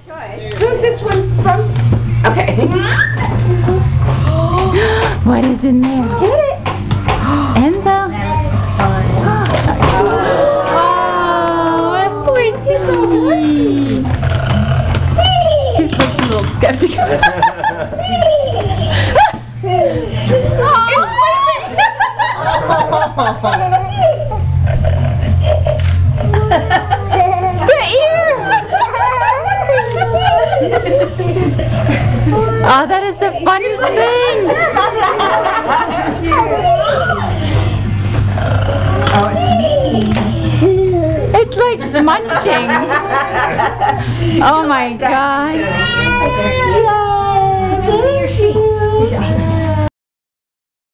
Who's this one from? Okay. What is in there? Get it. Enzo? Oh, sweet. He's so sweet. He's like a little skeptic. Oh, that is the funniest thing! It's like munching. Oh my God.